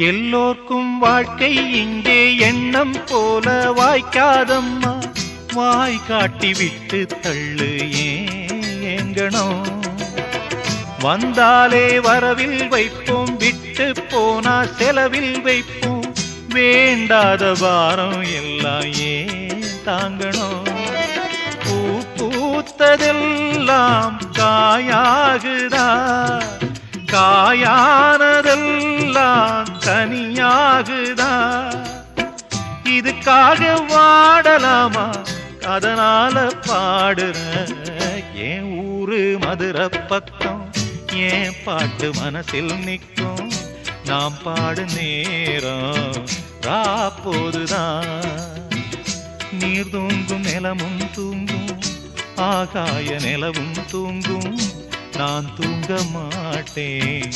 எல்லோர்க்கும் வாழ்க்கை இங்கே எண்ணம் போல வாய்க்காதம்மா. வாய் காட்டி விட்டு தள்ளு ஏங்கணும். வந்தாலே வரவில் வைப்போம், விட்டு போனா செலவில் வைப்போம். வேண்டாத பாரம் எல்லாம் ஏன் தாங்கணும். பூ பூத்ததெல்லாம் காயாகுதா, காயானதெல்லாம் கனியாகுதா. இதுக்காக வாடலாமா, அதனால பாடுற. என் ஊரு மதுரை பக்கம், என் பாட்டு மனசில் நிற்கும். நாம் பாடு நேரம் ராப்போதுதான். நீர் தூங்கும் நிலமும் தூங்கும், ஆகாய நிலவும் தூங்கும். நான் தூங்க மாட்டேன்.